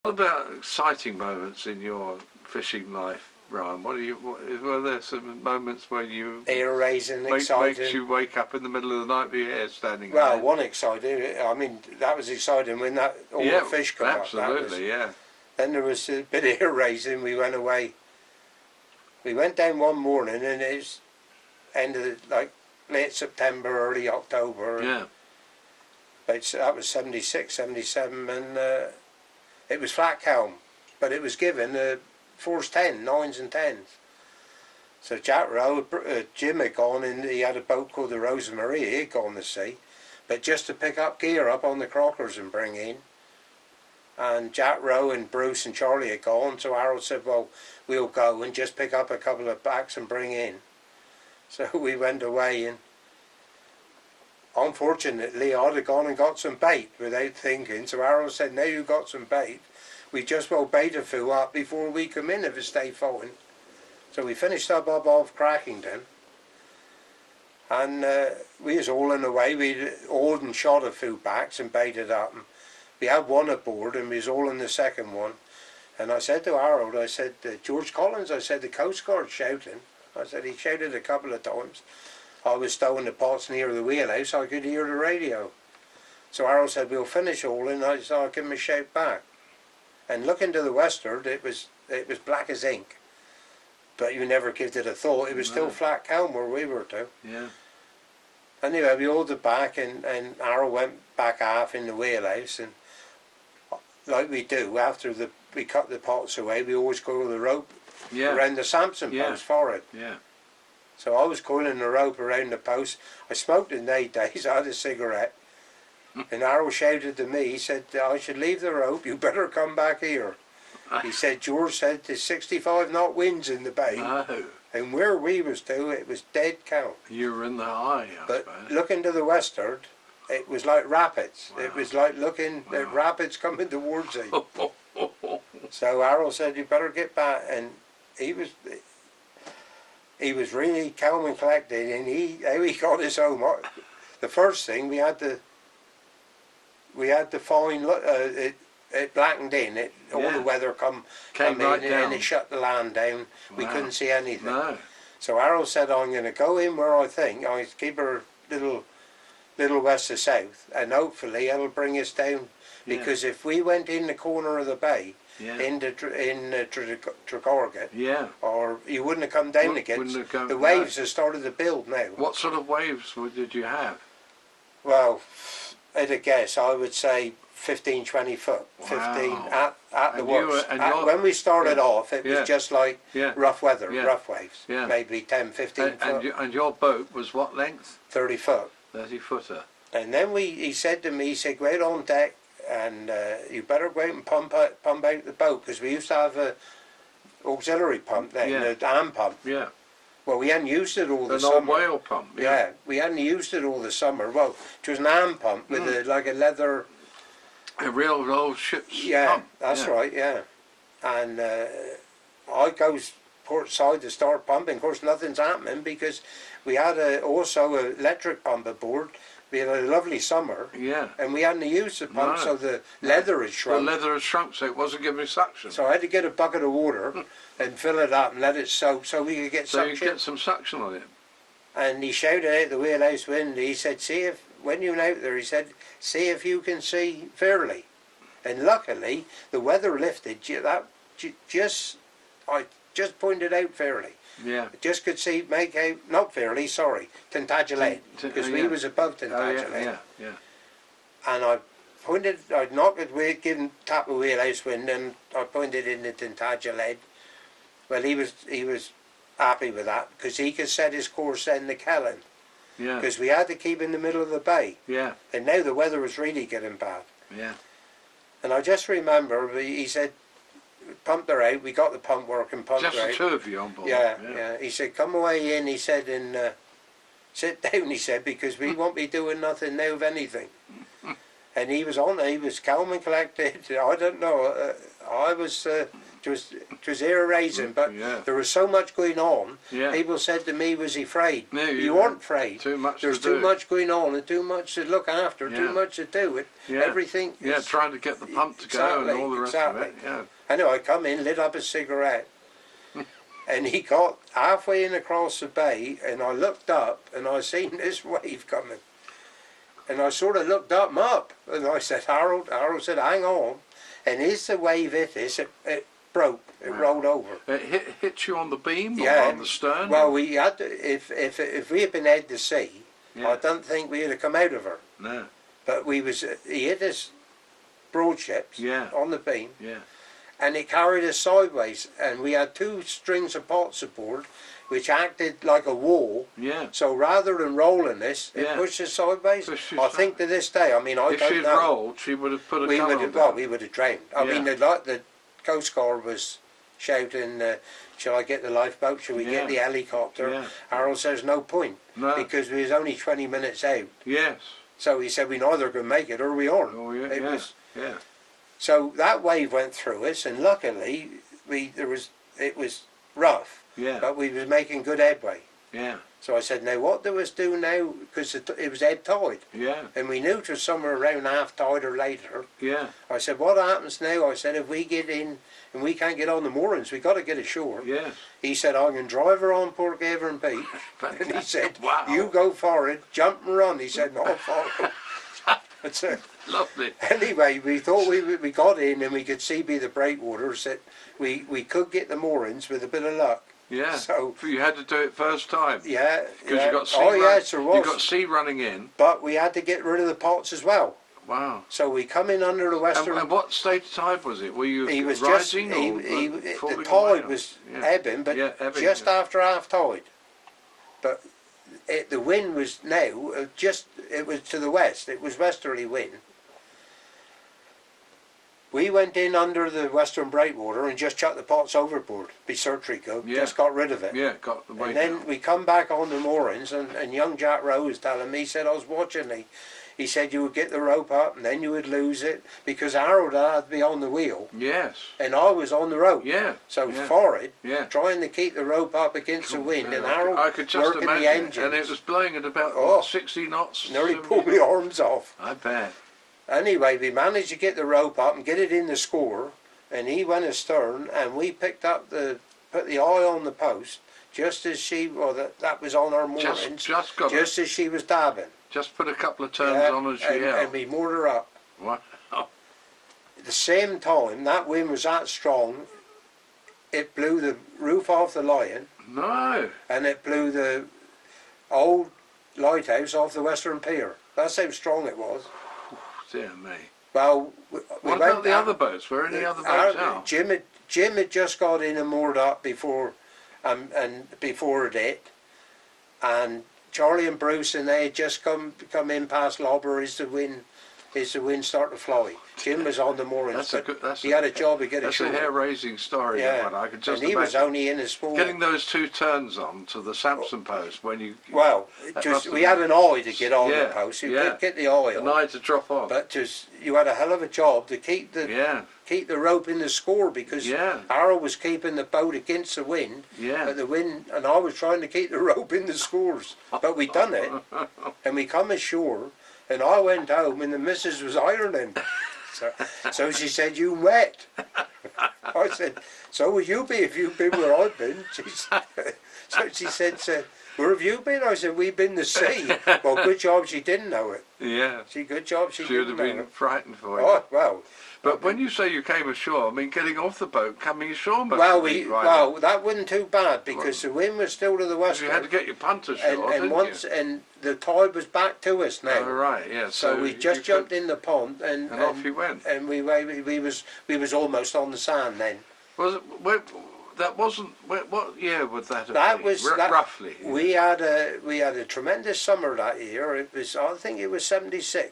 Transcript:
What about exciting moments in your fishing life, Ryan? Were there some moments where you ear-raising, exciting? Makes you wake up in the middle of the night with your hair standing Well, there? one exciting. I mean, that was exciting when all the fish come absolutely, up. yeah. Then there was a bit of ear-raising. We went away. We went down one morning, and it's end of late September, early October. Yeah. But that was 76, 77, and it was flat calm, but it was given 4s 10, 9s and 10s. So Jack Rowe, Jim had gone in, he had a boat called the Rosa Maria, he'd gone to sea, but just to pick up gear up on the crockers and bring in. And Jack Rowe and Bruce and Charlie had gone, so Harold said, well, we'll go and just pick up a couple of backs and bring in. So we went away, and unfortunately I'd have gone and got some bait without thinking, so Harold said, now you got some bait, we just will bait a few up before we come in if it stay falling. So we finished up off Crackington, and we was all in the way. We'd oared and shot a few backs and baited up, and we had one aboard and we was all in the second one. And I said to Harold, I said, George Collins, I said, the Coast Guard's shouting. I said, he shouted a couple of times. I was stowing the pots near the wheelhouse, I could hear the radio. So Harold said, we'll finish all, and I said, I'll give him a shout back. And looking to the westward, it was black as ink. But you never gave it a thought. It was still flat calm where we were to. Yeah. Anyway, we hauled it back, and Harold went back aft in the wheelhouse, and like we do, after we cut the pots away, we always coil the rope around the Samson post for it. Yeah. So I was coiling the rope around the post. I smoked in 8 days, I had a cigarette, and Harold shouted to me, he said, I should leave the rope, you better come back here. He said, George said, there's 65 knot winds in the bay. No. And where we was to, it was dead calm. You were in the eye, But looking to the westward, it was like rapids. Wow. It was like looking at rapids coming towards you. So Harold said, you better get back. And he was really calm and collected, and how he got his home. The first thing, we had to find, it blackened in, all the weather come right in, down. and it shut the land down. We couldn't see anything. No. So Harold said, I'm going to go in where I think, I keep her little west of south, and hopefully it'll bring us down, because if we went in the corner of the bay, in Tregarget, or you wouldn't have come down again. The waves have started to build now. What sort of waves did you have? Well, at a guess, I would say 15, 20 foot, 15 at the worst. When we started off, it was just like rough weather, rough waves, maybe 10, 15 foot. And your boat was what length? 30 foot. 30 footer. And then he said to me, he said, go out on deck, and you better go out and pump out the boat, because we used to have a auxiliary pump then, a hand pump. Yeah. Well, we hadn't used it all the summer. An old whale pump. Yeah, we hadn't used it all the summer. Well, it was an hand pump with like a leather. A real old ship's pump. That's right. Yeah. And I goes port side to start pumping. Of course, nothing's happening, because we had also an electric pump aboard. We had a lovely summer, and we hadn't used the pump, so the leather had shrunk. The leather had shrunk, so it wasn't giving suction. So I had to get a bucket of water and fill it up and let it soak, so we could get suction. So you get some suction on it. And he shouted out the wheelhouse window, he said, see if, when you're out there, he said, see if you can see fairly. And luckily, the weather lifted, I just pointed out fairly. Yeah. Just could see, make out, not fairly, sorry, Tintagel, because we was above Tintagel. And I pointed, I'd knocked it, tap the wheelhouse window, and I pointed in the Tintagel. Well, he was happy with that, because he could set his course in the Kellen. Yeah. Because we had to keep in the middle of the bay. Yeah. And now the weather was really getting bad. Yeah. And I just remember, he said, pumped her out, we got the pump working, pumped her out. Just the two of you on board? Yeah. He said, come away in, he said, and sit down, he said, because we won't be doing nothing now of anything. And he was calm and collected. I don't know, I was just It was ear raising, but Yeah. there was so much going on. Yeah. People said to me, "Was he afraid?" No, you weren't afraid. Too much There's to do. too much going on and too much to look after, Yeah. too much to do. Yeah. Everything. Yeah, is- trying to get the pump to go and all the rest of it. Yeah. I know. I come in, lit up a cigarette, and he got halfway in across the bay, and I looked up, and I seen this wave coming, and I sort of looked up, and I said, "Harold." Harold said, "Hang on," and as the wave hit us, it broke. It rolled over. It hit you on the beam Yeah, or on the stern? Well, we had to, if we had been head to sea, Yeah. I don't think we'd have come out of her. No. But he hit us broadships Yeah. on the beam, Yeah. and it carried us sideways. And we had two strings of pots aboard, which acted like a wall. Yeah. So rather than rolling us, it Yeah. pushed us sideways. Pushed you I think to this day, I mean, I If don't she'd know. rolled, she would have put a we cover would on have, well, that. we would have drowned. I Yeah. mean, the Coast Guard was shouting, "Shall I get the lifeboat? Shall we Yeah. get the helicopter?" Yeah. Harold says, "No point, No. because we was only 20 minutes out." Yes. So he said, "We neither can make it or we aren't." Oh, yeah. It Yeah. was, Yeah. so that wave went through us, and luckily it was rough, Yeah. but we was making good headway. Yeah. So I said, "Now what do us do now?" Because it was ebb tide, Yeah. and we knew it was somewhere around half tide or later. Yeah. I said, "What happens now?" I said, "If we get in and we can't get on the moorings, we got to get ashore." Yes. He said, "I can drive her on Port Gavin Beach." And he said, Wow. "You go forward, jump and run." He said, "No, I'll follow." That's it. Lovely. Anyway, we thought we got in and we could see by the breakwaters that we could get the moorings with a bit of luck. Yeah. So you had to do it first time. yeah, Because yeah. you got sea oh yes, there was. You got sea running in. But we had to get rid of the pots as well. Wow. So we come in under the western. And what state of tide was it? Were you He was just rising the or falling tide away? was Yeah. ebbing, but Yeah, ebbing, just yeah. after half tide. But the wind was now it was to the west. It was westerly wind. We went in under the western breakwater and just chucked the pots overboard. Be go. Yeah. Just got rid of it. Yeah, got the weight And then out. we come back on the moorings, and young Jack Rowe was telling me, he said, "I was watching he said you would get the rope up and then you would lose it, because Harold had to be on the wheel Yes. and I was on the rope. Yeah. So yeah. forward, Yeah. trying to keep the rope up against the wind, and Yeah, Harold I could just working imagine the it. engines. And it was blowing at about Oh. 60 knots. Nearly 70 pulled my arms off. I bet. Anyway, we managed to get the rope up and get it in the score, and he went astern, and we put the eye on the post just as that was on our moorings, Just got just as she was dabbing. Just put a couple of turns Yeah, on as she and held. we moored her up. Wow. At the same time, that wind was that strong, it blew the roof off the Lion, No. and it blew the old lighthouse off the Western Pier. That's how strong it was. Dear me. Well, we What went about the out- other boats? Were any other boats out? Jim had just got in and moored up before before it hit, and Charlie and Bruce and they had just come in past Lobber as the wind started to fly. Jim was on the moorings, he had a job to get That's ashore. a hair-raising story. Yeah, That one. I could just and he was imagine. only in a small. Getting those two turns on to the Samson post when you Well, that just must we have had an eye to get on Yeah, the post. You yeah. could get the eye an on, eye to drop on. but just you had a hell of a job to keep the rope in the score, because Yeah. Harold was keeping the boat against the wind, Yeah. but the wind, and I was trying to keep the rope in the scores. But we done it, and we come ashore, and I went home, and the missus was ironing. So she said, "You wet?" I said, "So will you be if you've been where I've been." So she said, "Where have you been?" I said, "We've been to sea." Well, good job she didn't know it. Yeah. Good job she She would didn't have know been it. frightened for you. Oh, well. But when you say you came ashore, I mean, getting off the boat, coming ashore must Well, have been right. that wasn't too bad, because the wind was still to the west. You had to get your punt ashore, and the tide was back to us now. Oh, right, yeah. So we just jumped in the pond, and off you went. And we was almost on the sand then. Was it? That wasn't. What year would that have That been? was roughly. We had a tremendous summer that year. I think it was 76.